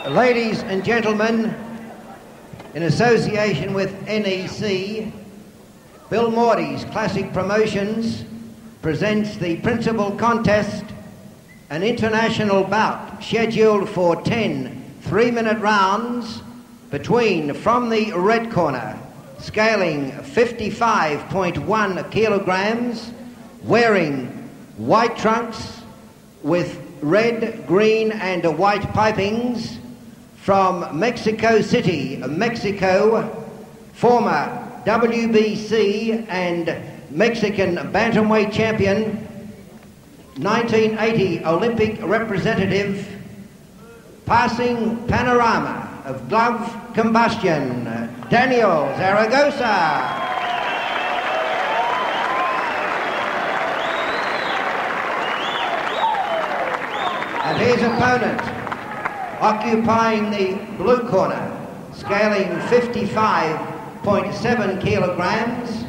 Ladies and gentlemen, in association with NEC, Bill Morty's Classic Promotions presents the principal contest, an international bout scheduled for 10 3-minute rounds between, from the red corner, scaling 55.1 kilograms, wearing white trunks with red, green and white pipings, from Mexico City, Mexico, former WBC and Mexican bantamweight champion, 1980 Olympic representative, passing panorama of glove combustion, Daniel Zaragoza. And his opponent, occupying the blue corner, scaling 55.7 kilograms,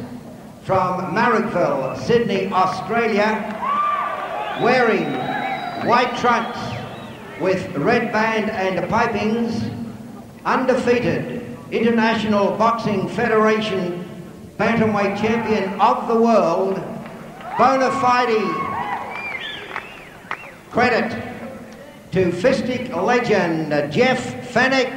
from Marrickville, Sydney, Australia, wearing white trunks with red band and pipings, undefeated International Boxing Federation bantamweight champion of the world, bona fide credit to fistic legend Jeff Fenech.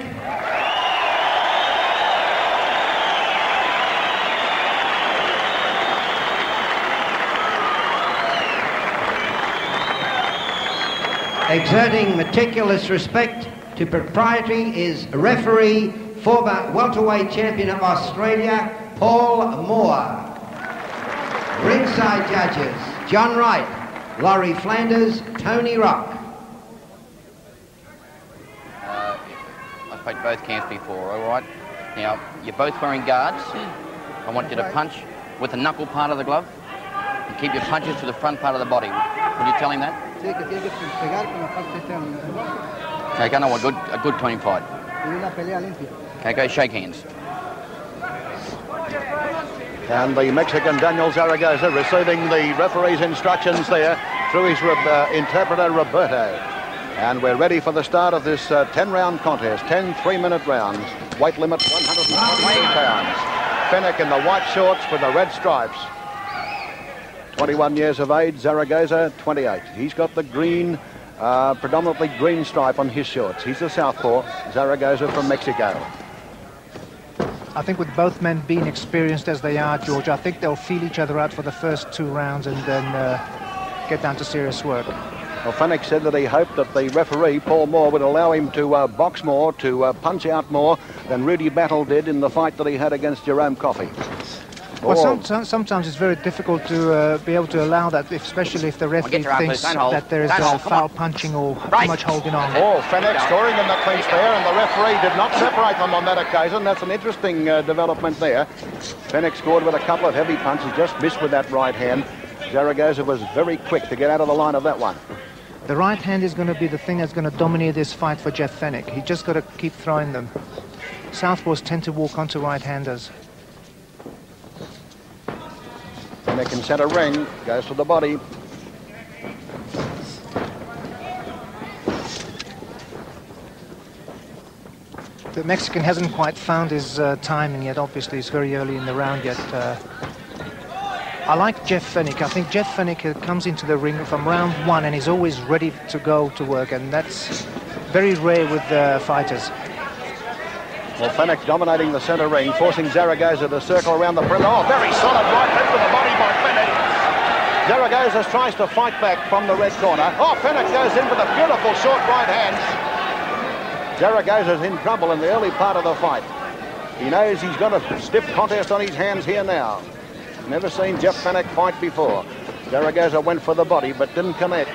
Exerting meticulous respect to propriety is referee, former welterweight champion of Australia, Paul Moore. Ringside judges, John Wright, Laurie Flanders, Tony Rock. I've played both camps before, all right? Now, you're both wearing guards. I want you to punch with the knuckle part of the glove and keep your punches to the front part of the body. Would you tell him that? Okay, I know a good clean fight. Okay, go shake hands. And the Mexican Daniel Zaragoza receiving the referee's instructions there through his interpreter Roberto. And we're ready for the start of this 10-round contest, 10 3-minute rounds. Weight limit 120 pounds. Fenech in the white shorts with the red stripes. 21 years of age, Zaragoza 28. He's got the green, predominantly green stripe on his shorts. He's a southpaw, Zaragoza from Mexico. I think with both men being experienced as they are, George, I think they'll feel each other out for the first 2 rounds and then get down to serious work. Well, Fenech said that he hoped that the referee, Paul Moore, would allow him to box more, to punch out more than Rudy Battle did in the fight that he had against Jerome Coffey. Well, sometimes it's very difficult to be able to allow that, especially if the referee thinks that there is foul punching or too much holding on. Oh, Fenech scoring in the clinch there, and the referee did not separate them on that occasion. That's an interesting development there. Fenech scored with a couple of heavy punches, just missed with that right hand. Zaragoza was very quick to get out of the line of that one. The right hand is going to be the thing that's going to dominate this fight for Jeff Fenech. He just got to keep throwing them. Southpaws tend to walk onto right-handers. Fenech in centre ring, goes to the body. The Mexican hasn't quite found his timing yet. Obviously, it's very early in the round yet. I like Jeff Fenech. I think Jeff Fenech comes into the ring from round 1 and he's always ready to go to work, and that's very rare with fighters. Well, Fenech dominating the centre ring, forcing Zaragoza to circle around the perimeter. Oh, very solid right hook to the body by Fenech. Zaragoza tries to fight back from the red corner. Oh, Fenech goes in with a beautiful short right hand. Zaragoza's in trouble in the early part of the fight. He knows he's got a stiff contest on his hands here now. Never seen Jeff Fenech fight before. Zaragoza went for the body but didn't connect.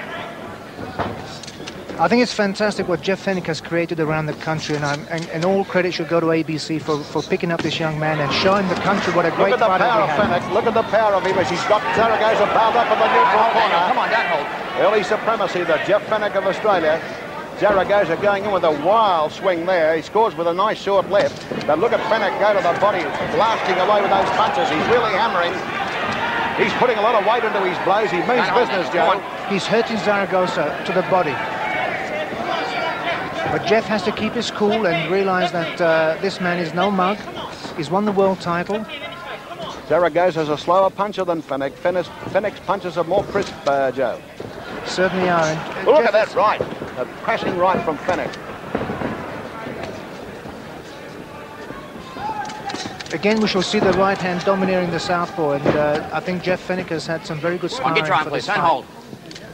I think it's fantastic what Jeff Fenech has created around the country, and all credit should go to ABC for picking up this young man and showing the country what a great fighter he has. Look at the power of Fenech. Look at the power of him as he's got Zaragoza piled up in the neutral corner. Come on, don't hold. Early supremacy, the Jeff Fenech of Australia. Zaragoza going in with a wild swing there. He scores with a nice short left. But look at Fenech go to the body, blasting away with those punches. He's really hammering. He's putting a lot of weight into his blows. He means business, Joe. He's hurting Zaragoza to the body. But Jeff has to keep his cool and realize that this man is no mug. He's won the world title. Zaragoza's a slower puncher than Fenech. Fenech's punches are more crisp, Joe. Certainly are. And Look at that right. A crashing right from Fenech. Again, we shall see the right hand domineering the southpaw, and I think Jeff Fenech has had some very good sparring. Get trying, please. Don't hold.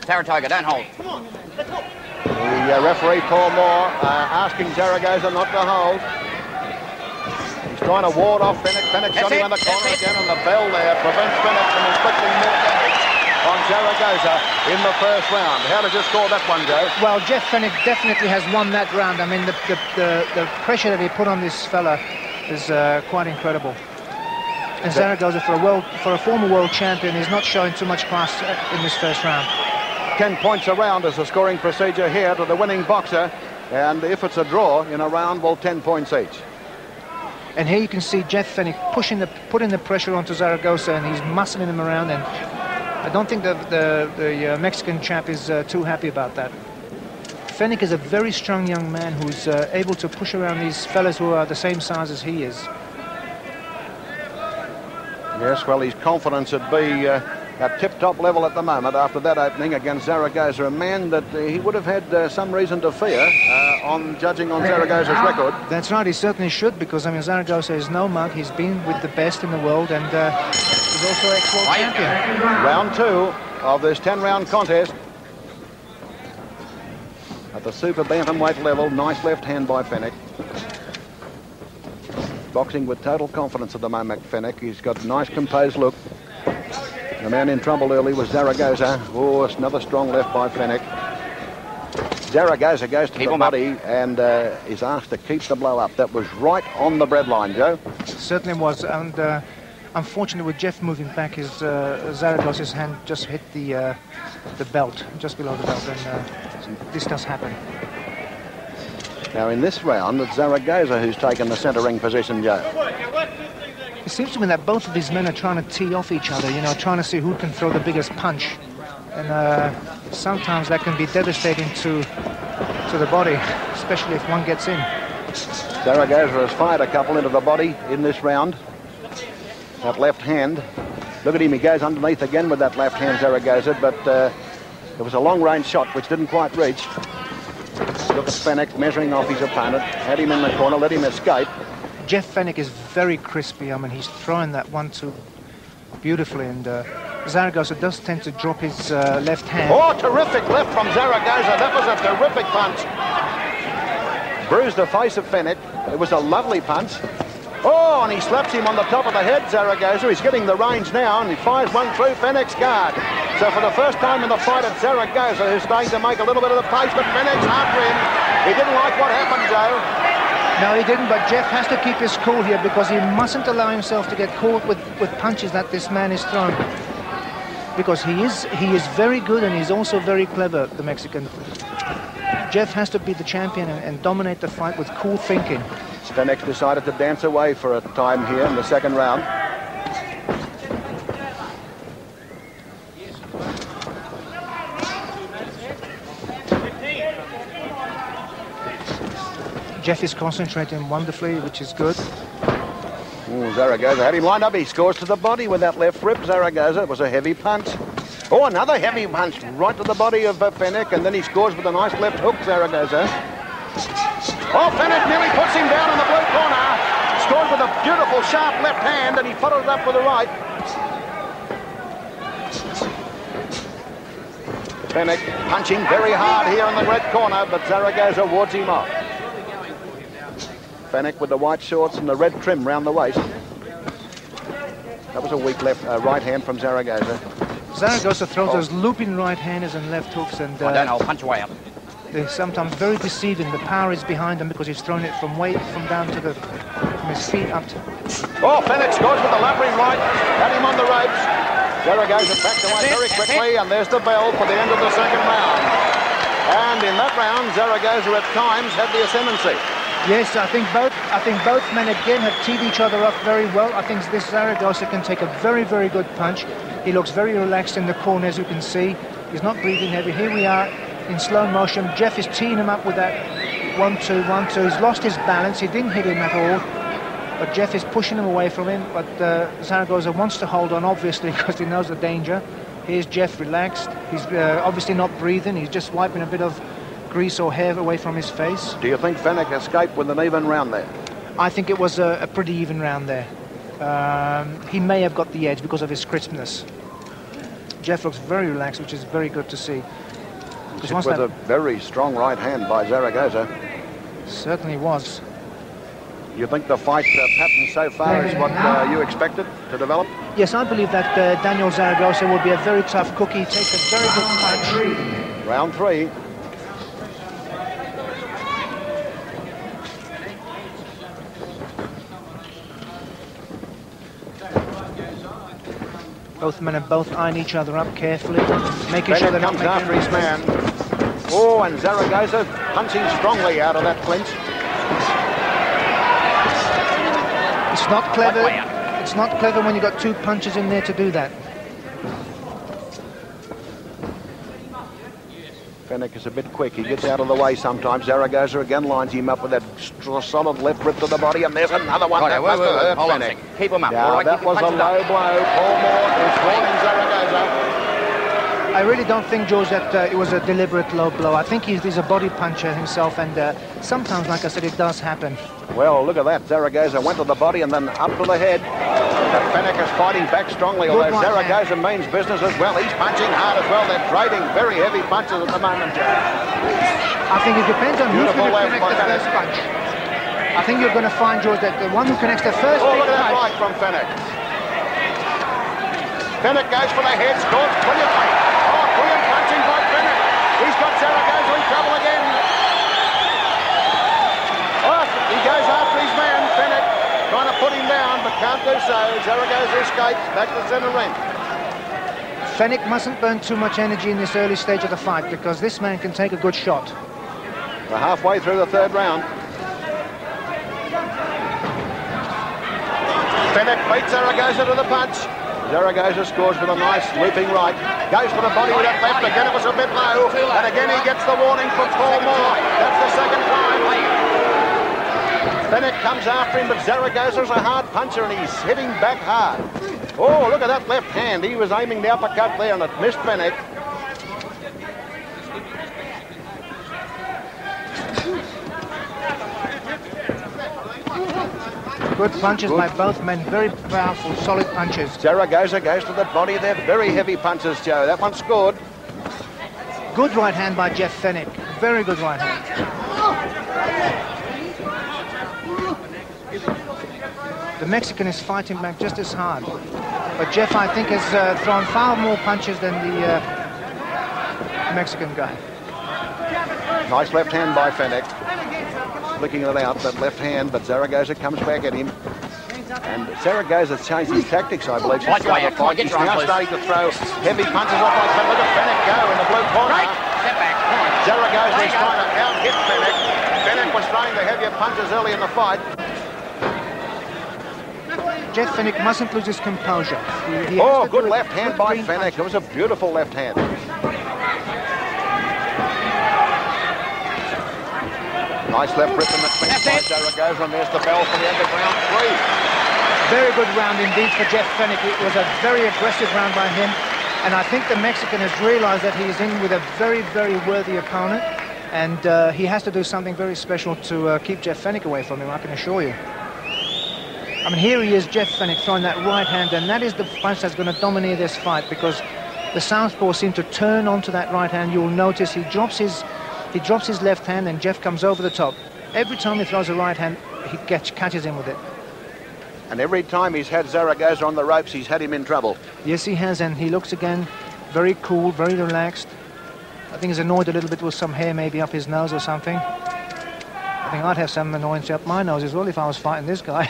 Saratoga, don't hold. The referee, Paul Moore, asking Zaragoza not to hold. He's trying to ward off Fenech. Fenech shot him in the corner again, and the bell there prevents Fenech from inflicting more damage on Zaragoza in the first round. How did you score that one, Joe? Well, Jeff Fenech definitely has won that round. I mean, the pressure that he put on this fella is quite incredible. And Zaragoza, for a former world champion, is not showing too much class in this first round. 10 points a round is the scoring procedure here to the winning boxer, and if it's a draw in a round, well, 10 points each. And here you can see Jeff Fenech putting the pressure onto Zaragoza, and he's muscling him around, and I don't think the Mexican chap is too happy about that. Fenech is a very strong young man who's able to push around these fellas who are the same size as he is. Yes, well, his confidence would be at tip-top level at the moment after that opening against Zaragoza, a man that he would have had some reason to fear on judging on Zaragoza's record. That's right, he certainly should, because, I mean, Zaragoza is no mug. He's been with the best in the world, and he's also ex-world champion. Round 2 of this 10-round contest. At the super bantamweight level, nice left hand by Fenech. Boxing with total confidence at the moment, Fenech. He's got a nice composed look. The man in trouble early was Zaragoza. Oh, it's another strong left by Fenech. Zaragoza goes to the body and is asked to keep the blow up. That was right on the breadline, Joe. Certainly was, and unfortunately with Jeff moving back, his Zaragoza's hand just hit the belt, just below the belt, and this does happen. Now in this round, it's Zaragoza who's taken the centre ring position, Joe. It seems to me that both of these men are trying to tee off each other, you know, trying to see who can throw the biggest punch. And sometimes that can be devastating to the body, especially if one gets in. Zaragoza has fired a couple into the body in this round. That left hand. Look at him, he goes underneath again with that left hand, Zaragoza, but it was a long-range shot which didn't quite reach. Look at Fenech measuring off his opponent. Had him in the corner, let him escape. Jeff Fenech is very crispy. I mean, he's throwing that 1-2 beautifully, and Zaragoza does tend to drop his left hand. Oh, terrific left from Zaragoza. That was a terrific punch. Bruised the face of Fenech. It was a lovely punch. Oh, and he slaps him on the top of the head, Zaragoza. He's getting the range now, and he fires one through Fenech's guard. So for the first time in the fight, it's Zaragoza who's starting to make a little bit of the pace, but Fenech's after him. He didn't like what happened, Joe. No, he didn't, but Jeff has to keep his cool here because he mustn't allow himself to get caught with punches that this man is throwing. Because he is very good, and he's also very clever, the Mexican. Jeff has to be the champion and dominate the fight with cool thinking. Fenech decided to dance away for a time here in the second round. Jeff is concentrating wonderfully, which is good. Ooh, Zaragoza had him lined up. He scores to the body with that left rip, Zaragoza. It was a heavy punch. Oh, another heavy punch right to the body of Fenech, and then he scores with a nice left hook, Zaragoza. Oh, Fenech nearly puts him down in the blue corner. Scored with a beautiful, sharp left hand, and he followed it up with the right. Fenech punching very hard here in the red corner, but Zaragoza wards him off. Fenech with the white shorts and the red trim round the waist. That was a weak right hand from Zaragoza. Zaragoza throws those looping right-handers and left hooks, and I'll punch away up. They're sometimes very deceiving. The power is behind him because he's thrown it from down to from his feet up to. Oh, Fenech scores with a lovely right. Had him on the ropes. Zaragoza backed away very quickly, and there's the bell for the end of the second round. And in that round, Zaragoza at times had the ascendancy. Yes, I think both men again have teed each other up very well. I think this Zaragoza can take a very, very good punch. He looks very relaxed in the corner, as you can see. He's not breathing heavy. Here we are in slow motion. Jeff is teeing him up with 1-2, 1-2. He's lost his balance. He didn't hit him at all. But Jeff is pushing him away from him. But Zaragoza wants to hold on, obviously, because he knows the danger. Here's Jeff relaxed. He's obviously not breathing. He's just wiping a bit of grease or hair away from his face. Do you think Fenech escaped with an even round there? I think it was a pretty even round there. He may have got the edge because of his crispness. Jeff looks very relaxed, which is very good to see. With a very strong right hand by Zaragoza. Certainly was. You think the fight pattern so far is what you expected to develop? Yes, I believe that Daniel Zaragoza will be a very tough cookie. He takes a very good punch. Round 3. Both men are both eyeing each other up carefully, making sure they're not comes after his man. Oh, and Zaragoza punching strongly out of that clinch. It's not clever. It's not clever when you've got 2 punches in there to do that. Fenech is a bit quick. He gets out of the way sometimes. Zaragoza again lines him up with that solid left rip to the body, and there's another one. Right, hold on a second. Keep him up. Yeah, right, that was a low blow. Paul Moore is warning Zaragoza. I really don't think, George, that it was a deliberate low blow. I think he's a body puncher himself, and sometimes, like I said, it does happen. Well, look at that. Zaragoza went to the body and then up to the head. But Fenech is fighting back strongly, although Zaragoza means business as well. He's punching hard as well. They're trading very heavy punches at the moment, Joe. I think it depends on who's going to connect the first punch. I think you're going to find, George, that the one who connects the first look big at that punch... right from Fenech. Fenech goes for the head, scores brilliantly. Oh, brilliant punching by Fenech. He's got Zaragoza in trouble again. Oh, he goes after his man, Fenech, trying to put him down, but can't do so. Zaragoza escapes back to centre ring. Fenech mustn't burn too much energy in this early stage of the fight, because this man can take a good shot. We're halfway through the 3rd round. Fenech beats Zaragoza to the punch. Zaragoza scores with a nice looping right. Goes for the body with that left. Again, it was a bit low. And again, he gets the warning from Paul Moore. That's the 2nd time. Fenech comes after him, but Zaragoza's a hard puncher, and he's hitting back hard. Oh, look at that left hand. He was aiming the uppercut there, and it missed Fenech. Good punches by both men, very powerful, solid punches. Zaragoza goes to the body. They're very heavy punches, Joe. That one scored. Good right hand by Jeff Fenech. Very good right hand. The Mexican is fighting back just as hard. But Jeff, I think, has thrown far more punches than the Mexican guy. Nice left hand by Fenech. Flicking it out, that left hand, but Zaragoza comes back at him. And Zaragoza's changed his tactics, I believe. He's now starting to throw heavy punches off like that. Look at Fenech go in the blue corner. Right. Step back. Zaragoza is trying to out-hit Fenech. Fenech was throwing the heavier punches early in the fight. Jeff Fenech mustn't lose his composure. Oh, good left hand by Fenech. It was a beautiful left hand. Nice left rip in the clinch by Zaragoza, and there's the bell for the end of round 3. Very good round indeed for Jeff Fenech. It was a very aggressive round by him, and I think the Mexican has realized that he is in with a very, very worthy opponent, and he has to do something very special to keep Jeff Fenech away from him, I can assure you. I mean, here he is, Jeff Fenech, throwing that right hand, and that is the punch that's going to dominate this fight, because the southpaw seemed to turn onto that right hand. You'll notice he drops his left hand, and Jeff comes over the top. Every time he throws a right hand, he catches him with it. And every time he's had Zaragoza on the ropes, he's had him in trouble. Yes, he has, and he looks again very cool, very relaxed. I think he's annoyed a little bit with some hair maybe up his nose or something. I think I'd have some annoyance up my nose as well if I was fighting this guy.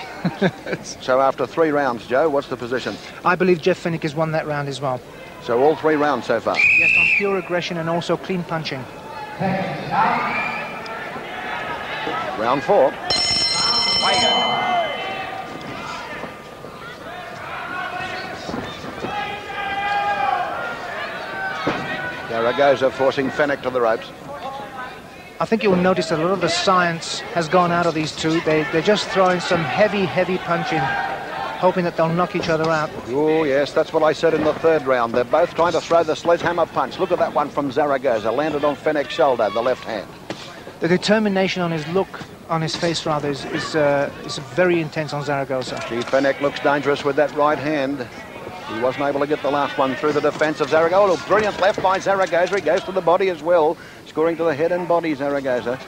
So after 3 rounds, Joe, what's the position? I believe Jeff Fenech has won that round as well. So all 3 rounds so far? Yes, on pure aggression and also clean punching. Round 4. Zaragoza forcing Fenech to the ropes. I think you'll notice that a lot of the science has gone out of these two. They're just throwing some heavy punching, hoping that they'll knock each other out. Oh, yes, that's what I said in the third round. They're both trying to throw the sledgehammer punch. Look at that one from Zaragoza. Landed on Fenech's shoulder, the left hand. The determination on his look, on his face rather, is very intense on Zaragoza. Gee, Fenech looks dangerous with that right hand. He wasn't able to get the last one through the defence of Zaragoza. Brilliant left by Zaragoza. He goes to the body as well, scoring to the head and body, Zaragoza.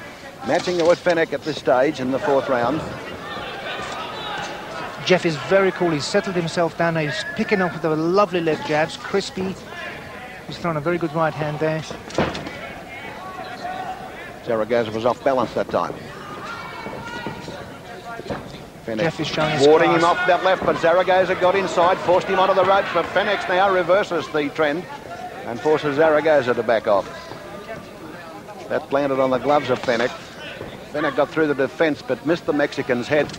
Matching with Fenech at this stage in the fourth round. Jeff is very cool. He's settled himself down. He's picking up with the lovely left jabs, crispy. He's thrown a very good right hand there. Zaragoza was off balance that time. Jeff is showing his warding class. him off that left, but Zaragoza got inside, forced him onto the ropes, but Fenech now reverses the trend and forces Zaragoza to back off. That landed on the gloves of Fenech. Fenech got through the defence, but missed the Mexican's head.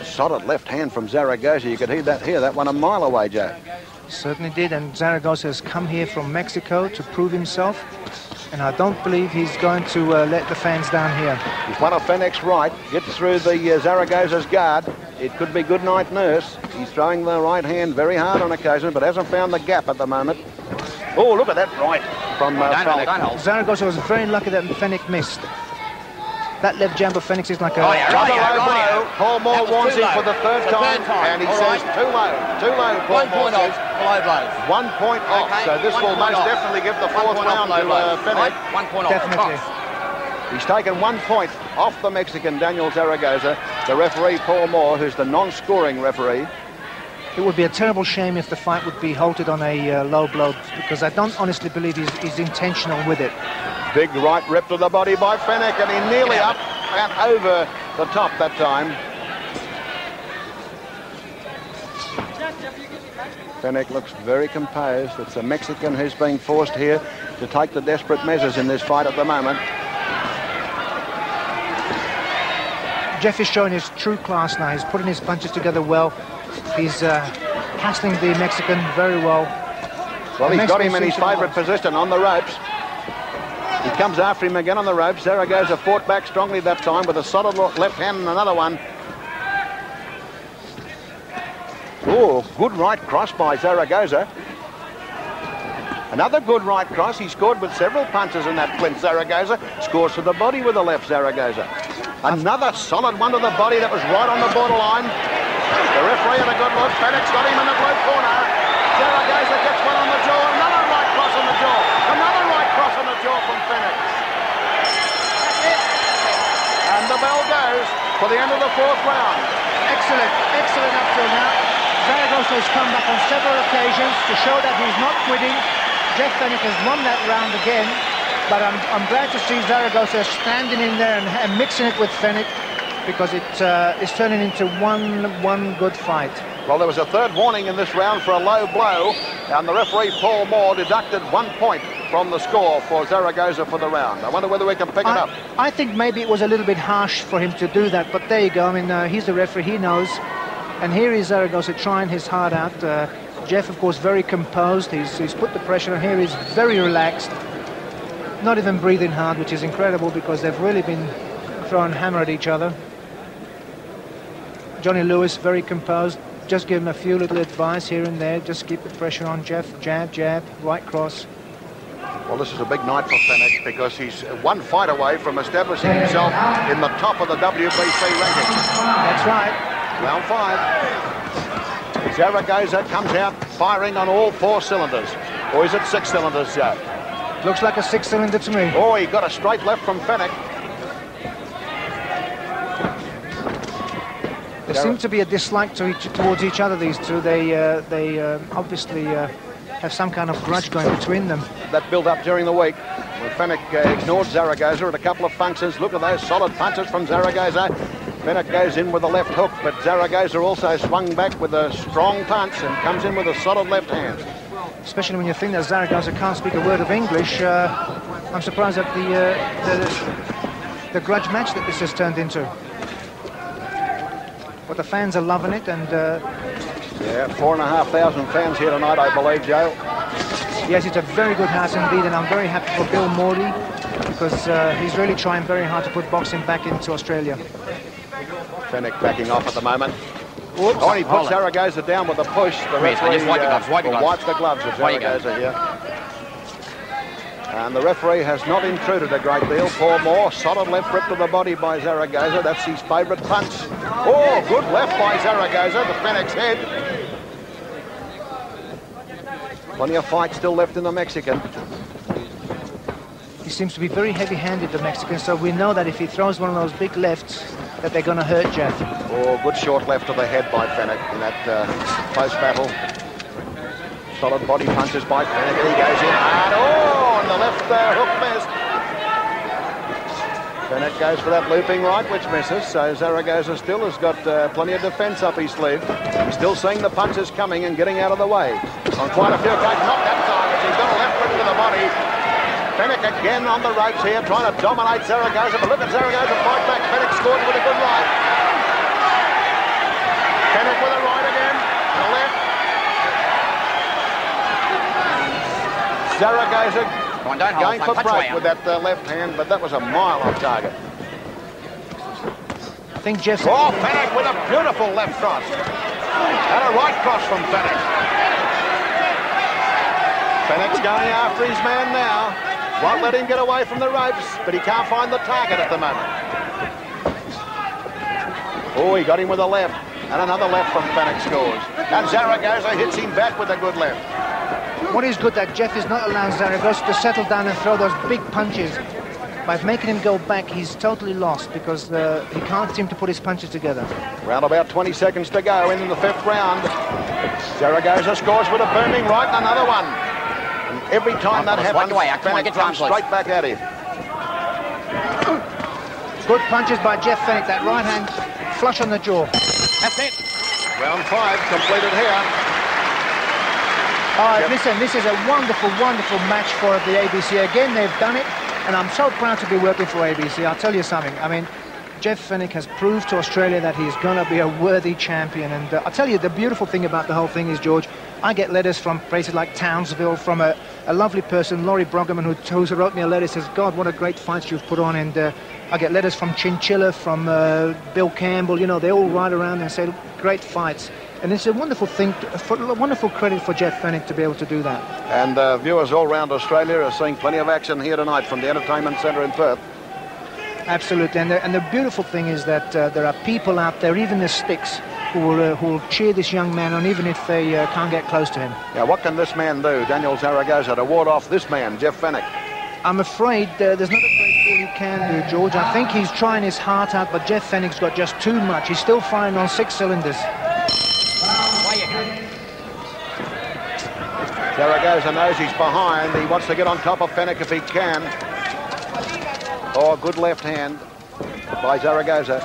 Solid left hand from Zaragoza. You could hear that one a mile away, Joe. Certainly did, and Zaragoza has come here from Mexico to prove himself. And I don't believe he's going to let the fans down here. He's one of Fenech's right, gets through the Zaragoza's guard. It could be good night nurse. He's throwing the right hand very hard on occasion, but hasn't found the gap at the moment. Oh, look at that right from Fenech. Zaragoza was very lucky that Fenech missed. That left jab of Fenech is like a... blow. Paul Moore warns him for the third time, and he says too low, Paul Moore says. 1 point off, so this will most definitely give the fourth round to Fenech. 1 point off. Definitely. He's taken 1 point off the Mexican, Daniel Zaragoza. The referee, Paul Moore, who's the non-scoring referee. It would be a terrible shame if the fight would be halted on a low blow, because I don't honestly believe he's intentional with it. Big right rip to the body by Fenech, and he nearly up and over the top that time. Fenech looks very composed. It's a Mexican who's being forced here to take the desperate measures in this fight at the moment. Jeff is showing his true class now. He's putting his punches together well. He's hassling the Mexican very well. Well, he's got him in his favourite position on the ropes. He comes after him again on the ropes. Zaragoza fought back strongly that time with a solid left hand and another one. Oh, good right cross by Zaragoza. Another good right cross. He scored with several punches in that flint. Zaragoza scores to the body with the left, Zaragoza. Another solid one to the body that was right on the borderline. The referee had a good look. Fenech's got him in the blue corner. Zaragoza gets one on the jaw. Another right cross on the jaw. Another right cross on the jaw from Fenech. And the bell goes for the end of the fourth round. Excellent up till now. Zaragoza has come back on several occasions to show that he's not quitting. Jeff Fenech has won that round again, but I'm glad to see Zaragoza standing in there and mixing it with Fenech, because it's turning into one good fight. Well, there was a third warning in this round for a low blow, and the referee, Paul Moore, deducted 1 point from the score for Zaragoza for the round. I wonder whether we can pick it up. I think maybe it was a little bit harsh for him to do that, but there you go. I mean, he's the referee, he knows. And here is Zaragoza trying his heart out. Jeff, of course, very composed. He's put the pressure on. Here he's very relaxed, not even breathing hard, which is incredible because they've really been throwing hammer at each other. Johnny Lewis, very composed. Just give him a few little advice here and there. Just keep the pressure on Jeff. Jab, jab, right cross. Well, this is a big night for Fenech because he's 1 fight away from establishing himself in the top of the WBC rankings. That's right. Round 5. Zaragoza comes out firing on all 4 cylinders. Or is it 6 cylinders, Joe? Looks like a 6-cylinder to me. Oh, he got a straight left from Fenech. There seems to be a dislike towards each other, these two. They obviously have some kind of grudge going between them. That built up during the week. Well, Fenech ignored Zaragoza at a couple of functions. Look at those solid punches from Zaragoza. Fenech goes in with a left hook, but Zaragoza also swung back with a strong punch and comes in with a solid left hand. Especially when you think that Zaragoza can't speak a word of English. I'm surprised at the grudge match that this has turned into. But the fans are loving it, and yeah, 4,500 fans here tonight, I believe, Joe. Yes, it's a very good house indeed, and I'm very happy for Bill Morty because he's really trying very hard to put boxing back into Australia. Fenech backing off at the moment. Oops. Oh, and he puts Zaragoza down with a push. The referee just wipe the gloves. of Zaragoza here. And the referee has not intruded a great deal. Paul Moore, solid left rip to the body by Zaragoza. That's his favourite punch. Oh, good left by Zaragoza to Fenech's head. Plenty of fight still left in the Mexican. He seems to be very heavy-handed, the Mexican, so we know that if he throws one of those big lefts, that they're going to hurt Jeff. Oh, good short left to the head by Fenech in that close battle. Solid body punches by Fenech, and he goes in hard. Oh, and the left hook missed. Fenech goes for that looping right, which misses, so Zaragoza still has got plenty of defence up his sleeve. He's still seeing the punches coming and getting out of the way. On quite a few occasions, not that time, but he's got a left rip to the body. Fenech again on the ropes here, trying to dominate Zaragoza, but look at Zaragoza fight back. Fenech scored with a good right. Fenech with a right again, the left. Zaragoza going for break with that left hand, but that was a mile off target. I think Jeff... Oh, Fenech with a beautiful left cross. And a right cross from Fenech. Fenech's going after his man now. Won't let him get away from the ropes, but he can't find the target at the moment. Oh, he got him with a left. And another left from Fenech scores. And Zaragoza hits him back with a good left. What is good that Jeff is not allowing Zaragoza to settle down and throw those big punches. By making him go back, he's totally lost because he can't seem to put his punches together. Round about 20 seconds to go in the 5th round. Zaragoza scores with a booming right and another one. And every time that happens, Fenech comes straight back at him. Good punches by Jeff Fenech. That right hand flush on the jaw. That's it. Round 5 completed here. Oh, listen, this is a wonderful, wonderful match for the ABC. Again, they've done it, and I'm so proud to be working for ABC. I'll tell you something. I mean, Jeff Fenech has proved to Australia that he's going to be a worthy champion. And I'll tell you, the beautiful thing about the whole thing is, George, I get letters from places like Townsville, from a lovely person, Laurie, who wrote me a letter, says, God, what a great fight you've put on. And I get letters from Chinchilla, from Bill Campbell. You know, they all write around and say, great fights. And it's a wonderful thing, a wonderful credit for Jeff Fenech to be able to do that. And viewers all around Australia are seeing plenty of action here tonight from the Entertainment Centre in Perth. Absolutely, and the beautiful thing is that there are people out there, even the sticks, who will cheer this young man on, even if they can't get close to him. Yeah, what can this man do, Daniel Zaragoza, to ward off this man, Jeff Fenech? I'm afraid there's not a great deal he can do, George. I think he's trying his heart out, but Jeff Fenech's got just too much. He's still firing on 6 cylinders. Zaragoza knows he's behind. He wants to get on top of Fenech if he can. Oh, good left hand by Zaragoza.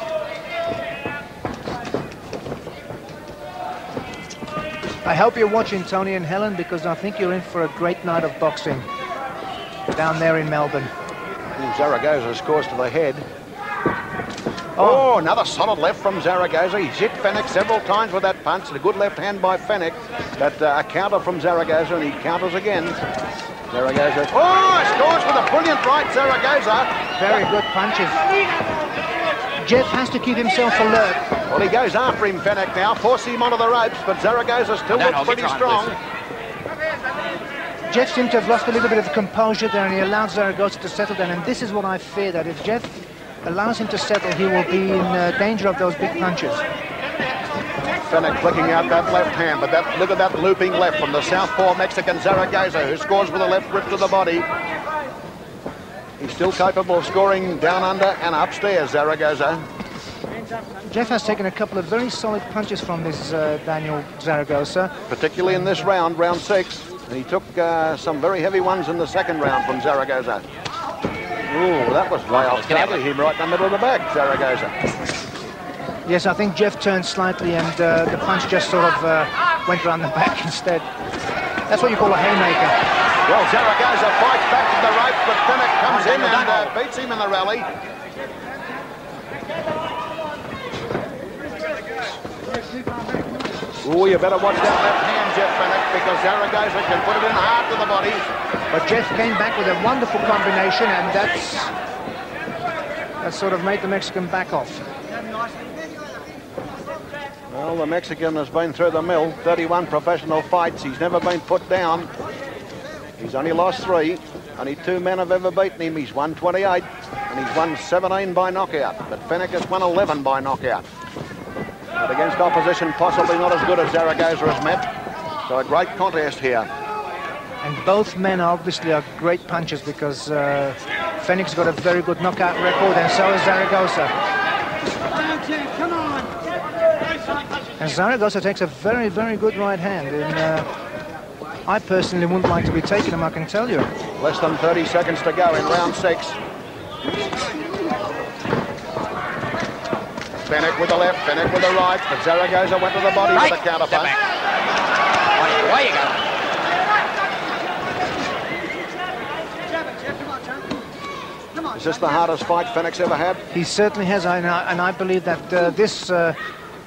I hope you're watching, Tony and Helen, because I think you're in for a great night of boxing down there in Melbourne. Zaragoza scores to the head. Oh, another solid left from Zaragoza. He's hit Fenech several times with that punch. A good left hand by Fenech. That a counter from Zaragoza, and he counters again. Zaragoza. Oh, scores with a brilliant right, Zaragoza. Very good punches. Jeff has to keep himself alert. Well, he goes after him, Fenech now, forcing him onto the ropes, but Zaragoza still looks pretty strong. Jeff seemed to have lost a little bit of composure there, and he allowed Zaragoza to settle down, and this is what I fear, that if Jeff allows him to settle, he will be in danger of those big punches. Fenech flicking out that left hand, but look at that looping left from the southpaw Mexican Zaragoza, who scores with a left rip to the body. He's still capable of scoring down under and upstairs, Zaragoza. Jeff has taken a couple of very solid punches from this Daniel Zaragoza. Particularly in this round, round 6. And he took some very heavy ones in the 2nd round from Zaragoza. Ooh, that was way off target. Him right in the middle of the back, Zaragoza. Yes, I think Jeff turned slightly and the punch just sort of went around the back instead. That's what you call a haymaker. Well, Zaragoza fights back to the ropes, but Fenech comes in and beats him in the rally. Ooh, you better watch that left hand, Jeff Fenech, because Zaragoza can put it in hard to the body. But Jeff came back with a wonderful combination, and that sort of made the Mexican back off. Well, the Mexican has been through the mill. 31 professional fights. He's never been put down. He's only lost 3. Only 2 men have ever beaten him. He's won 28, and he's won 17 by knockout. But Fenech has won 11 by knockout. But against opposition possibly not as good as Zaragoza has met. So a great contest here. And both men obviously are great punchers, because Fenech's got a very good knockout record, and so has Zaragoza. Come on. And Zaragoza takes a very, very good right hand. And I personally wouldn't like to be taking him, I can tell you. Less than 30 seconds to go in round 6. Fenech with the left, Fenech with the right, but Zaragoza went to the body with a counter punch. Away you go. Is this the hardest fight Fenech's ever had? He certainly has, and I believe that this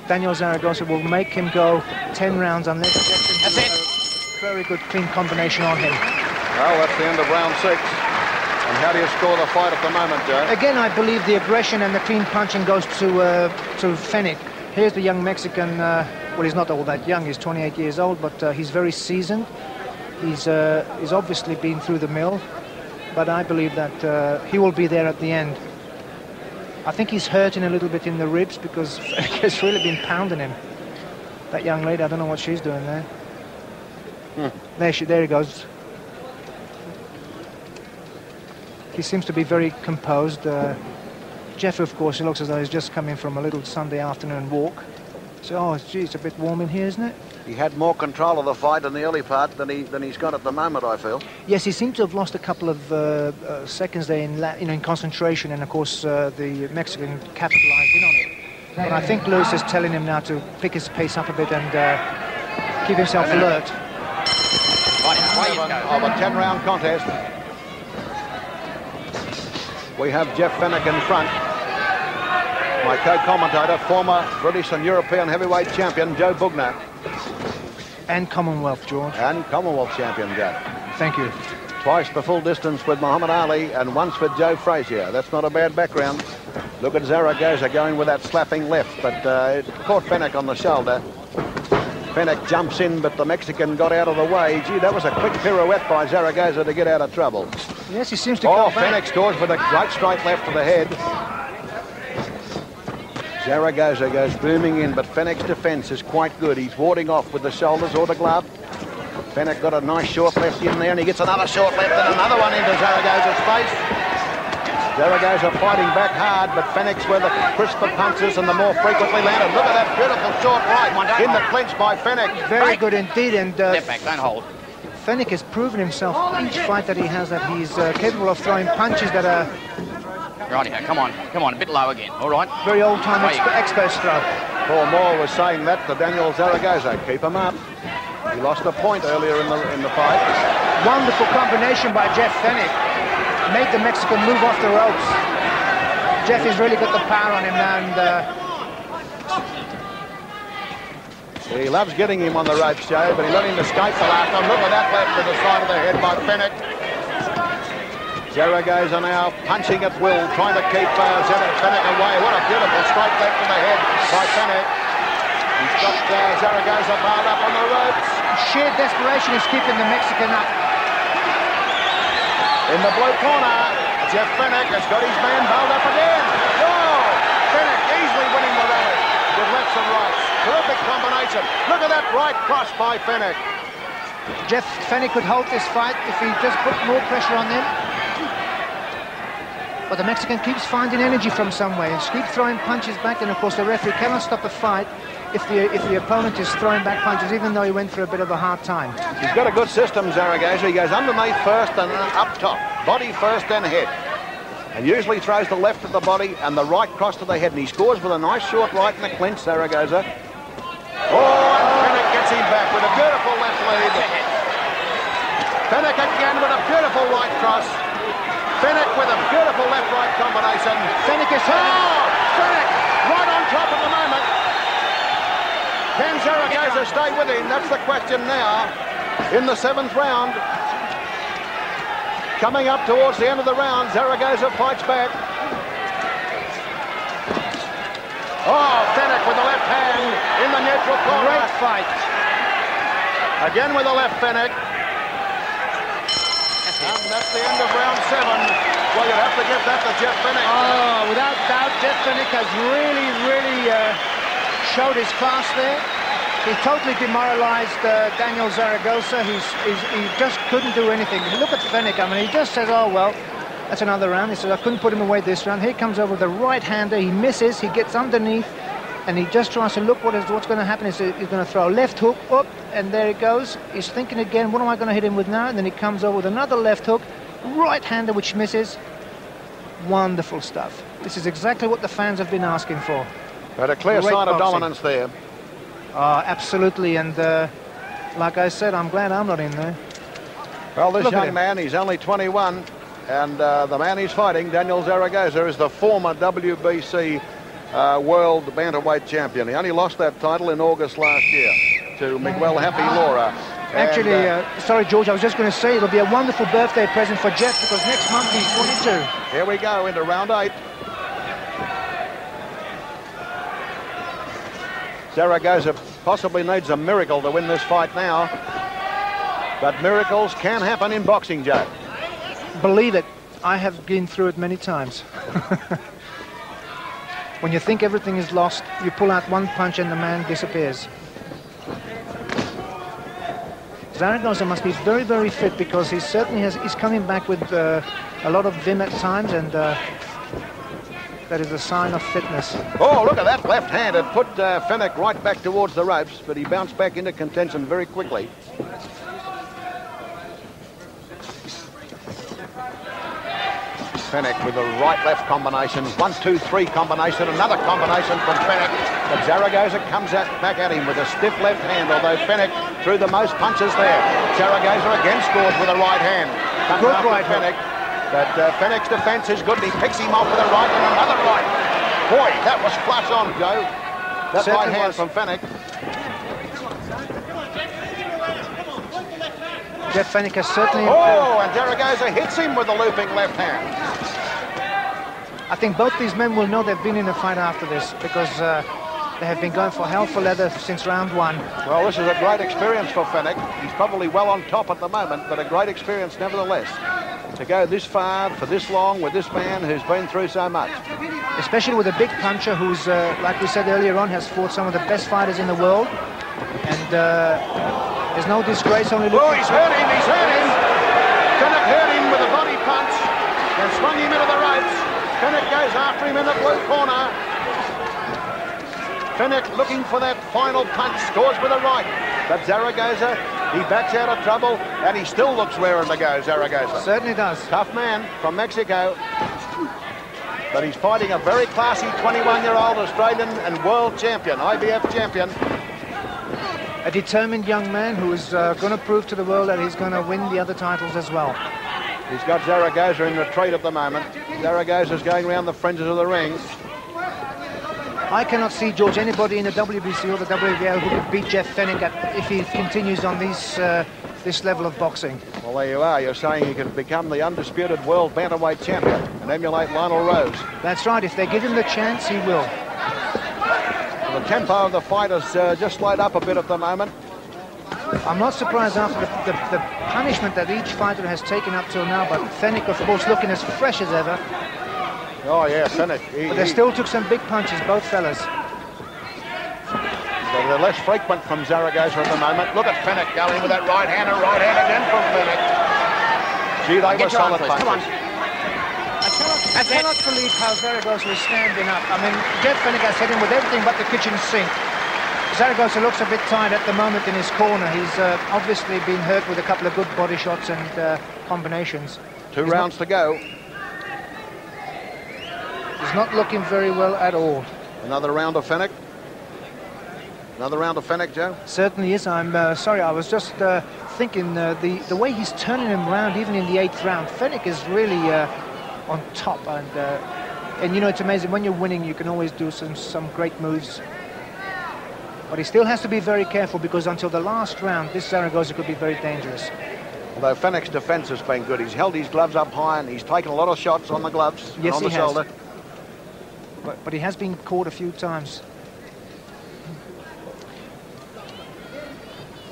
Daniel Zaragoza will make him go 10 rounds unless he gets into a very good clean combination on him. Well, that's the end of round 6. And how do you score the fight at the moment, Joe? Again, I believe the aggression and the clean punching goes to Fenech. Here's the young Mexican. Well, he's not all that young. He's 28 years old, but he's very seasoned. He's obviously been through the mill, but I believe that he will be there at the end. I think he's hurting a little bit in the ribs because Fenech has really been pounding him. That young lady, I don't know what she's doing there. There he goes. He seems to be very composed. Jeff, of course, he looks as though he's just come in from a little Sunday afternoon walk. So, oh, gee, it's a bit warm in here, isn't it? He had more control of the fight in the early part than he's got at the moment, I feel. Yes, he seemed to have lost a couple of seconds there in concentration, and of course the Mexican capitalized in on it. But I think Lewis is telling him now to pick his pace up a bit and keep himself alert. Of a 10-round contest. We have Jeff Fenech in front. My co-commentator, former British and European heavyweight champion, Joe Bugner. And Commonwealth, George. And Commonwealth champion, Joe. Thank you. Twice the full distance with Muhammad Ali and once with Joe Frazier. That's not a bad background. Look at Zaragoza going with that slapping left, but it caught Fenech on the shoulder. Fenech jumps in, but the Mexican got out of the way. Gee, that was a quick pirouette by Zaragoza to get out of trouble. Yes, he seems to go back. Fenech scores with a great straight left to the head. Zaragoza goes booming in, but Fenech's defence is quite good. He's warding off with the shoulders or the glove. Fenech got a nice short left in there, and he gets another short left and another one into Zaragoza's face. Zaragoza fighting back hard, but Fenech's were the crisper punches and the more frequently landed. Look at that beautiful short right in the clinch by Fenech. Very good indeed, and Step back, don't hold. Fenech has proven himself each fight that he has that he's capable of throwing punches that are Righty, come on, a bit low again, all right? very old-time expert stroke. Paul Moore was saying that to Daniel Zaragoza. Keep him up. He lost a point earlier in the fight. Wonderful combination by Jeff Fenech. Made the Mexican move off the ropes. Jeff has really got the power on him now, and he loves getting him on the ropes, Joe, but he let him escape the last time. Look at that left to the side of the head by Fenech. Zaragoza now punching at will, trying to keep Fenech away. What a beautiful straight left to the head by Fenech. He's got Zaragoza barred up on the ropes. sheer desperation is keeping the Mexican up. In the blue corner, Jeff Fenech has got his man bowled up again. Oh, Fenech easily winning the rally with lefts and rights. Terrific combination. Look at that right cross by Fenech. Jeff Fenech could hold this fight if he just put more pressure on them. But the Mexican keeps finding energy from somewhere and keeps throwing punches back, and of course the referee cannot stop a fight if the opponent is throwing back punches, even though he went through a bit of a hard time. He's got a good system, Zaragoza. He goes underneath first and up top. Body first, then head. And usually throws the left at the body and the right cross to the head. And he scores with a nice short right in the clinch, Zaragoza. Oh, and Fenech gets him back with a beautiful left lead. Fenech again with a beautiful right cross. Fenech with a beautiful left-right combination. Fenech is Fenech right on top at the moment. Can Zaragoza stay with him? That's the question now in the 7th round. coming up towards the end of the round. Zaragoza fights back. Oh, Fenech with the left hand in the neutral corner. Great fight. Again with the left, Fenech. And that's the end of round 7. Well, you'd have to give that to Jeff Fenech. Oh, without doubt, Jeff Fenech has really showed his class there. He totally demoralized Daniel Zaragoza. He just couldn't do anything. Look at Fenech. I mean, he just says, oh, well, that's another round. He says, I couldn't put him away this round. Here comes over the right-hander. He misses. He gets underneath. And he just tries to look what's going to happen. He's going to throw a left hook up, and there it goes. He's thinking again, what am I going to hit him with now? And then he comes over with another left hook, right-hander, which misses. Wonderful stuff. This is exactly what the fans have been asking for. But a clear Great sign of boxing. dominance there. Absolutely, and like I said, I'm glad I'm not in there. Well, this Look at young him. man, he's only 21, and the man he's fighting, Daniel Zaragoza, is the former WBC World Bantamweight Champion. He only lost that title in August last year to Miguel Happy Laura. Actually, sorry, George, I was just going to say it'll be a wonderful birthday present for Jeff because next month he's 22. Here we go into round 8. Zaragoza possibly needs a miracle to win this fight now. But miracles can happen in boxing, Joe. Believe it, I have been through it many times. When you think everything is lost, you pull out one punch and the man disappears. Zaragoza must be very fit because he certainly he's coming back with a lot of vim at times, and that is a sign of fitness. Oh, look at that left hand. It put Fenech right back towards the ropes, but he bounced back into contention very quickly. Fenech with a right-left combination, 1-2-3 combination, another combination from Fenech. But Zaragoza comes back at him with a stiff left hand, although Fenech threw the most punches there. Zaragoza again scores with a right hand. Comes Good after right Fenech. But Fenech's defence is good, and he picks him off with a right and another right. Boy, that was flush on, Joe. That right Certainly hand was. from Fenech. Jeff Fenech has certainly... Oh, and Zaragoza hits him with the looping left hand. I think both these men will know they've been in a fight after this because they have been going for hell for leather since round 1. Well, this is a great experience for Fenech. He's probably well on top at the moment, but a great experience nevertheless. To go this far for this long with this man who's been through so much. Especially with a big puncher who's, like we said earlier on, has fought some of the best fighters in the world. And there's no disgrace, only looking... Oh, he's hurt him, he's hurt him! Fenech hurt him with a body punch and swung him into the ropes. Fenech goes after him in the blue corner. Fenech looking for that final punch, scores with a right. But Zaragoza, he backs out of trouble, and he still looks raring to go, Zaragoza. Certainly does. Tough man from Mexico. But he's fighting a very classy 21-year-old Australian and world champion, IBF champion. A determined young man who is going to prove to the world that he's going to win the other titles as well. He's got Zaragoza in retreat at the moment. Zaragoza's going around the fringes of the ring. I cannot see, George, anybody in the WBC or the WBL who could beat Jeff Fenech if he continues on this level of boxing. Well, there you are. You're saying he can become the undisputed world bantamweight champion and emulate Lionel Rose. That's right. If they give him the chance, he will. The tempo of the fight has just slowed up a bit at the moment. I'm not surprised after the punishment that each fighter has taken up till now, but Fenech, of course, looking as fresh as ever. Oh, yeah, Fenech. But they still took some big punches, both fellas. They're less frequent from Zaragoza at the moment. Look at Fenech going with that right hand and right hand again from Fenech. Gee, they were solid punches. Come on. I cannot believe how Zaragoza is standing up. I mean, Jeff Fenech has hit him with everything but the kitchen sink. Zaragoza looks a bit tired at the moment in his corner. He's obviously been hurt with a couple of good body shots and combinations. Two rounds to go. He's not looking very well at all. Another round of Fenech. Another round of Fenech, Joe. Certainly is. I'm sorry, I was just thinking the way he's turning him around, even in the 8th round. Fenech is really on top, and you know, it's amazing when you're winning, you can always do some great moves. But he still has to be very careful because until the last round, this Zaragoza could be very dangerous. Although Fenech's defence has been good. He's held his gloves up high and he's taken a lot of shots on the gloves and on the shoulder. But he has been caught a few times.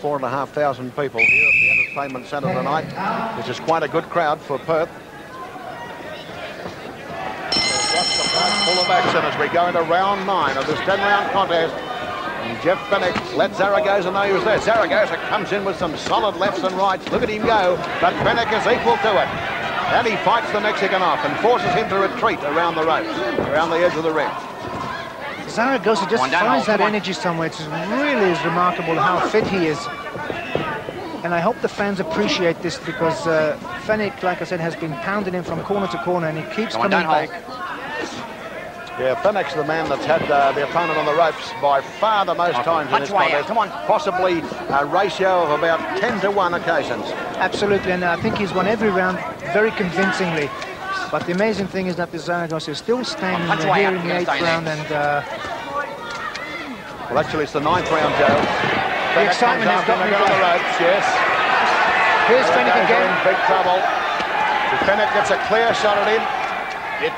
4,500 people here at the entertainment centre tonight, which is quite a good crowd for Perth. Watch the park full of action as we go into round 9 of this 10-round contest. And Jeff Fenech let Zaragoza know he was there. Zaragoza comes in with some solid lefts and rights. Look at him go, but Fenech is equal to it. And he fights the Mexican off and forces him to retreat around the ropes, around the edge of the ring. Zaragoza just finds that energy somewhere. It really is remarkable how fit he is. And I hope the fans appreciate this because Fenech, like I said, has been pounding him from corner to corner and he keeps coming back. Yeah, Fenech's the man that's had the opponent on the ropes by far the most times in this contest. Come on. Possibly a ratio of about 10 to 1 occasions. Absolutely, and I think he's won every round very convincingly. But the amazing thing is that the Zaragoza is still standing here in the 8th round and... well, actually, it's the 9th round, Joe. The excitement has got me on the ropes, yes. Here's Fenech again. In big trouble. If Fenech gets a clear shot at him, it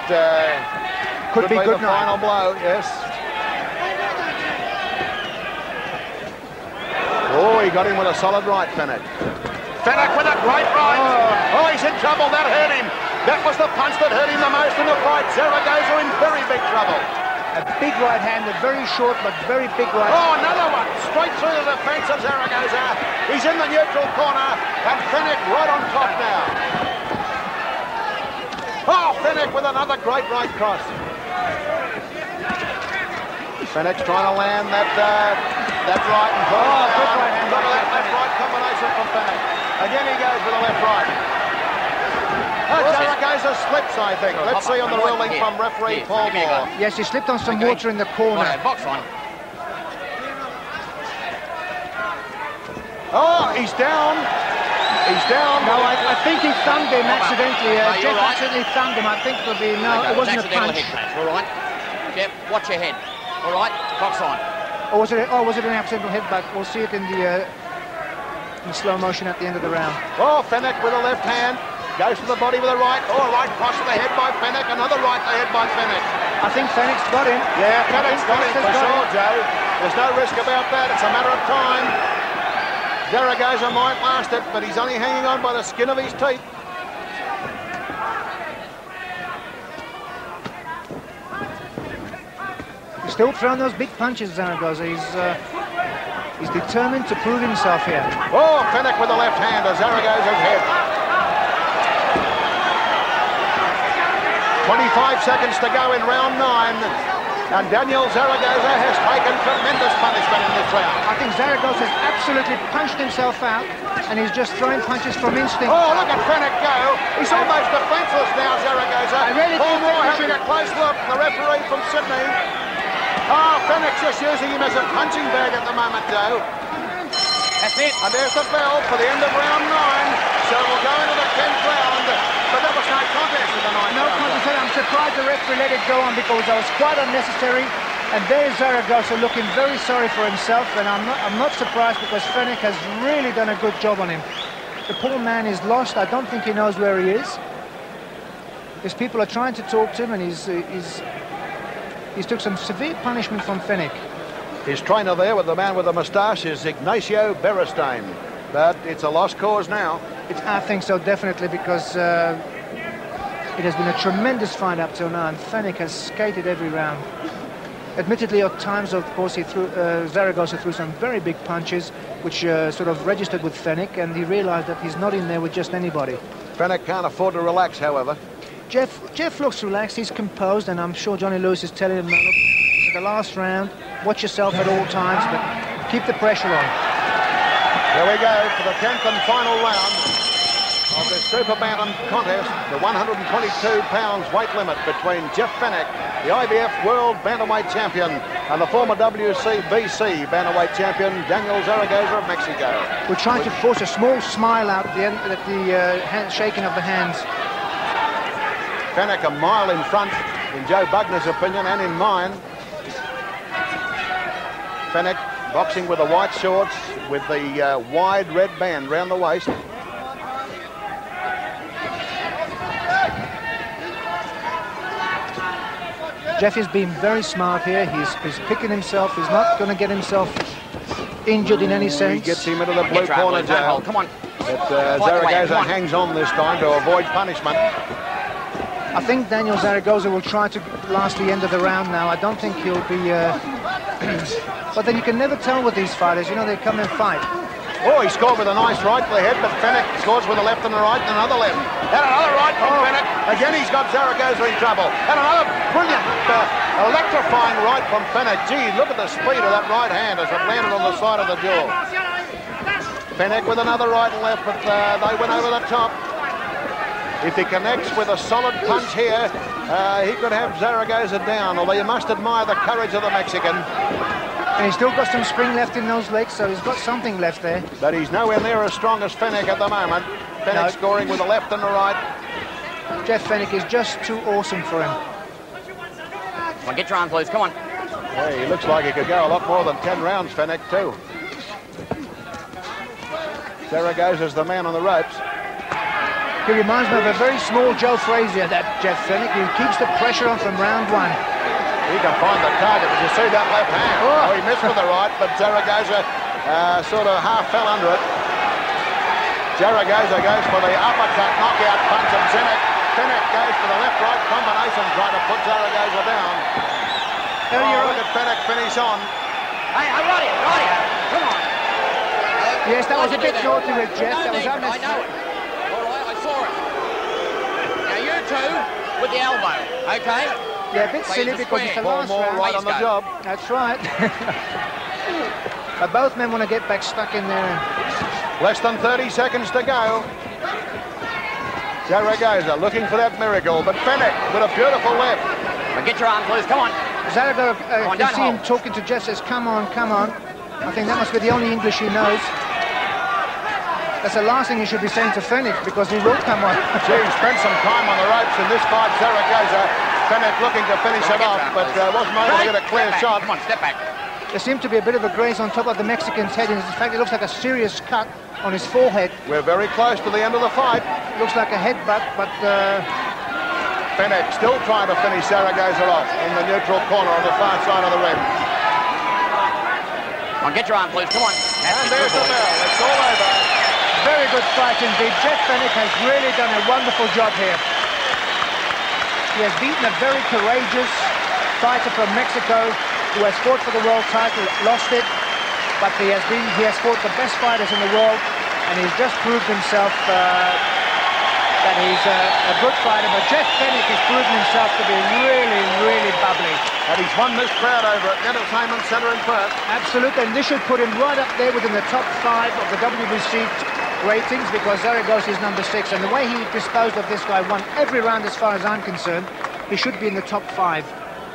could be good the final blow, yes. Oh, he got him with a solid right, Fenech. Fenech with a great right. Oh, he's in trouble. That hurt him. That was the punch that hurt him the most in the fight. Zaragoza in very big trouble. A big right hand, a very short but very big right. Oh, another one. Straight through the defence of Zaragoza. He's in the neutral corner. And Fenech right on top now. Oh, Fenech with another great right cross. Fenech's trying to land that right and pull it good right hand. Look at that left-right combination from Fenech. Again he goes for the left-right. Zaragoza slips, I think. Let's see on the ruling from referee Paul Moore. Yes, he slipped on some water in the corner. Box on. Oh, he's down. He's down. No, I think he thumbed him accidentally. Jeff accidentally thumbed him. I think it'll be no. It wasn't a punch. All right, Jeff, watch your head. All right, box on. Or was it? Oh, was it an accidental headbutt? We'll see it in the in slow motion at the end of the round. Oh, Fenech with a left hand. Goes to the body with a right. Oh, a right cross to the head by Fenech. Another right to the head by Fenech. I think Fenech's got him. Yeah, Fenech's got him for sure, Joe. There's no risk about that. It's a matter of time. Zaragoza might last it, but he's only hanging on by the skin of his teeth. He's still throwing those big punches, Zaragoza. He's determined to prove himself here. Oh, Fenech with the left hand to Zaragoza's head. 25 seconds to go in round 9. And Daniel Zaragoza has taken tremendous punishment in this round. I think Zaragoza has absolutely punched himself out, and he's just throwing punches from instinct. Oh, look at Fenech go. He's almost defenceless now, Zaragoza. Paul Moore having a close look, the referee from Sydney. Oh, Fenech's just using him as a punching bag at the moment, Joe. That's it. And there's the bell for the end of round 9. So we'll go into the 10th round. But that was no contest in the 9th round. No contest. I'm surprised the referee let it go on because that was quite unnecessary. And there's Zaragoza looking very sorry for himself. And I'm not surprised because Fenech has really done a good job on him. The poor man is lost. I don't think he knows where he is. His people are trying to talk to him, and he's took some severe punishment from Fenech. His trainer there with the man with the moustache is Ignacio Beristain. But it's a lost cause now. I think so, definitely, because it has been a tremendous fight up till now, and Fenech has skated every round. Admittedly, at times, of course, Zaragoza threw some very big punches, which sort of registered with Fenech, and he realized that he's not in there with just anybody. Fenech can't afford to relax, however. Jeff looks relaxed, he's composed, and I'm sure Johnny Lewis is telling him, look, it's the last round, watch yourself at all times, but keep the pressure on. Here we go for the 10th and final round of this Super Bantam contest, the 122 pounds weight limit between Jeff Fenech, the IBF World Bantamweight Champion, and the former WCBC Bantamweight Champion, Daniel Zaragoza of Mexico. We're trying to force a small smile out at the end, at the shaking of the hands. Fenech a mile in front, in Joe Bugner's opinion, and in mine. Fenech boxing with the white shorts, with the wide red band round the waist. Jeff is being very smart here. He's picking himself. He's not going to get himself injured in any sense. He gets him into the blue corner jail. Come on. But Zaragoza hangs on this time to avoid punishment. I think Daniel Zaragoza will try to last the end of the round now. I don't think he'll be... but then you can never tell with these fighters. You know, they come and fight. Oh, he scored with a nice right to the head, but Fenech scores with a left and a right and another left. And another right from Fenech. Again, he's got Zaragoza in trouble. And another brilliant, electrifying right from Fenech. Gee, look at the speed of that right hand as it landed on the side of the jaw. Fenech with another right and left, but they went over the top. If he connects with a solid punch here, he could have Zaragoza down, although you must admire the courage of the Mexican. And he's still got some spring left in those legs, so he's got something left there. But he's nowhere near as strong as Fenech at the moment. Fenech scoring with the left and the right. Jeff Fenech is just too awesome for him. Come on, get your arm, please. Come on. Yeah, he looks like he could go a lot more than 10 rounds, Fenech, too. Zaragoza's the man on the ropes. He reminds me of a very small Joe Frazier, that Jeff Fenech. He keeps the pressure on from round one. He can find the target. Did you see that left hand? Oh, he missed with the right, but Zaragoza sort of half fell under it. Zaragoza goes for the uppercut, knockout punch, and Fenech goes for the left-right combination, trying to put Zaragoza down. Look at Fenech finish on. Hey, Roddy, come on. Yes, that was a bit naughty with Jeff. That was I know it. All right, I saw it. Now you two with the elbow, okay? Yeah, a bit silly because it's the last round. Right on the job. That's right. But both men want to get back stuck in there. Less than 30 seconds to go. Zaragoza looking for that miracle, but Fenech with a beautiful left. Well, get your arm, please. Come on. Zaragoza, you see him talking to Jeff, says, come on, come on. I think that must be the only English he knows. That's the last thing he should be saying to Fenech, because he will come on. Gee, he spent some time on the ropes in this fight, Zaragoza. Fenech looking to finish it off, but wasn't able to get a clear shot. Come on, step back. There seemed to be a bit of a graze on top of the Mexican's head. In fact, it looks like a serious cut on his forehead. We're very close to the end of the fight. Looks like a headbutt, but... Fenech still trying to finish Zaragoza off in the neutral corner on the far side of the ring. Come on, get your arm, please. Come on. And there's the bell. It's all over. Very good fight indeed. Jeff Fenech has really done a wonderful job here. He has beaten a very courageous fighter from Mexico who has fought for the world title, lost it, but he has fought the best fighters in the world, and he's just proved himself that he's a good fighter. But Jeff Fenech has proven himself to be really, really bubbly. And he's won this crowd over at the Entertainment Centre in Perth. Absolutely, and this should put him right up there within the top 5 of the WBC ratings, because Zaragoza is number 6, and the way he disposed of this guy, won every round as far as I'm concerned, he should be in the top 5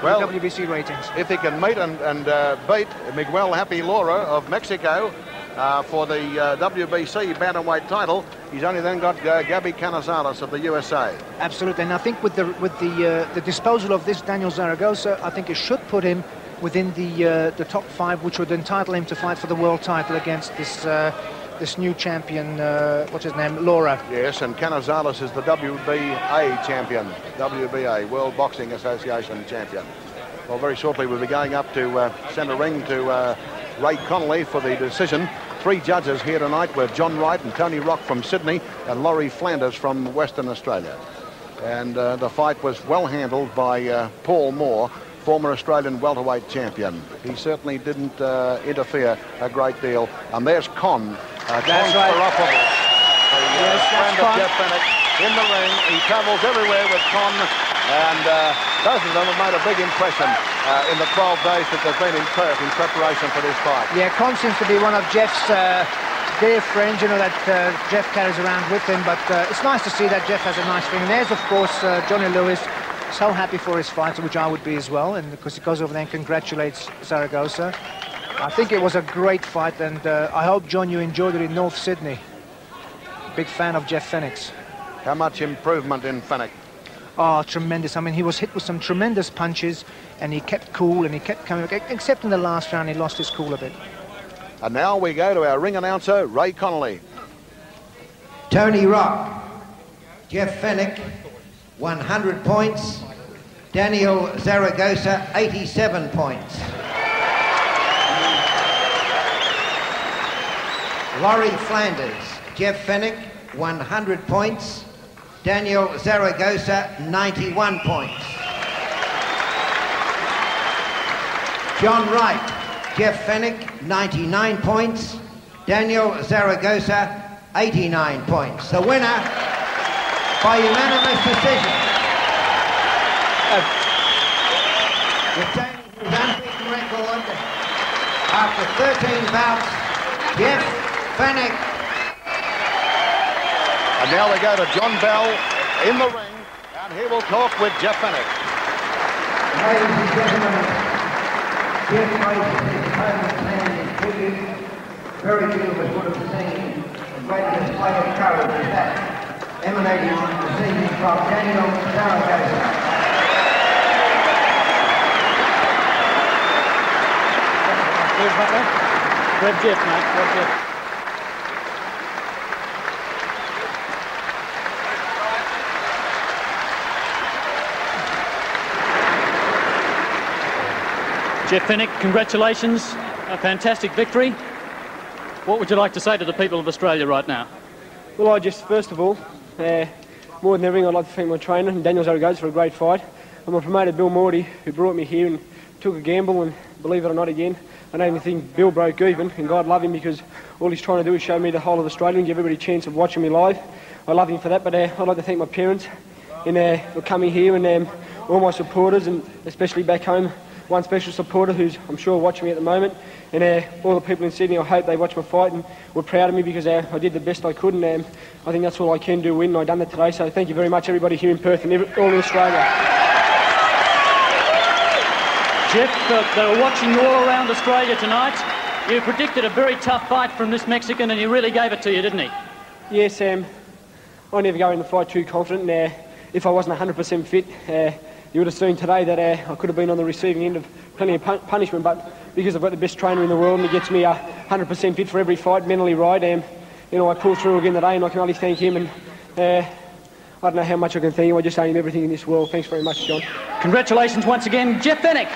of WBC ratings. If he can meet and beat Miguel Happy Laura of Mexico for the WBC bantamweight title, he's only then got Gabby Canizales of the USA. Absolutely, and I think with the disposal of this Daniel Zaragoza, I think it should put him within the top 5, which would entitle him to fight for the world title against this new champion, what's his name, Laura. Yes, and Canizales is the WBA champion, WBA, World Boxing Association champion. Well, very shortly we'll be going up to centre ring to Ray Connolly for the decision. 3 judges here tonight were John Wright and Tony Rock from Sydney and Laurie Flanders from Western Australia. And the fight was well handled by Paul Moore, former Australian welterweight champion. He certainly didn't interfere a great deal. And there's Con. That's right. Yes, friend of Jeff Fenech in the ring. He travels everywhere with Con, and both of them have made a big impression in the 12 days that they've been in Perth in preparation for this fight. Yeah, Con seems to be one of Jeff's dear friends, you know, that Jeff carries around with him, but it's nice to see that Jeff has a nice ring. And there's, of course, Johnny Lewis, so happy for his fight, which I would be as well, and because he goes over there and congratulates Zaragoza. I think it was a great fight, and I hope, John, you enjoyed it in North Sydney. Big fan of Jeff Fenech's. How much improvement in Fenech? Oh, tremendous. I mean, he was hit with some tremendous punches, and he kept cool, and he kept coming back. Except in the last round, he lost his cool a bit. And now we go to our ring announcer, Ray Connolly. Tony Rock, Jeff Fenech, 100 points. Daniel Zaragoza, 87 points. Laurie Flanders, Jeff Fenech, 100 points. Daniel Zaragoza, 91 points. John Wright, Jeff Fenech, 99 points. Daniel Zaragoza, 89 points. The winner by unanimous decision. Retaining his unbeaten record after 13 bouts, Jeff Fenech. And now they go to John Bell in the ring, and he will talk with Jeff Fenech. Ladies and gentlemen, Jeff places his opponent's hand in tribute. Very few of us would have seen a great display of courage as that, emanating this evening from Daniel Zaragoza. Grab Jeff, mate. Grab Jeff. Jeff Fenech, congratulations. A fantastic victory. What would you like to say to the people of Australia right now? Well, I just, first of all, more than everything, I'd like to thank my trainer, Daniel Zaragoza, for a great fight. And my promoter, Bill Morty, who brought me here and took a gamble, and believe it or not again, I don't even think Bill broke even, and God love him, because all he's trying to do is show me the whole of Australia and give everybody a chance of watching me live. I love him for that, but I'd like to thank my parents for coming here, and all my supporters, and especially back home, one special supporter who's, I'm sure, watching me at the moment, and all the people in Sydney. I hope they watch my fight and were proud of me, because I did the best I could, and I think that's all I can do, win, and I've done that today. So thank you very much, everybody here in Perth and all in Australia. Jeff, they were watching you all around Australia tonight. You predicted a very tough fight from this Mexican, and he really gave it to you, didn't he? Yes, I never go in the fight too confident. If I wasn't 100% fit, you would have seen today that I could have been on the receiving end of plenty of punishment, but because I've got the best trainer in the world and he gets me 100% fit for every fight, mentally right, I pulled through again today, and I can only thank him, and I don't know how much I can thank him. I just owe him everything in this world. Thanks very much, John. Congratulations once again, Jeff Fenech.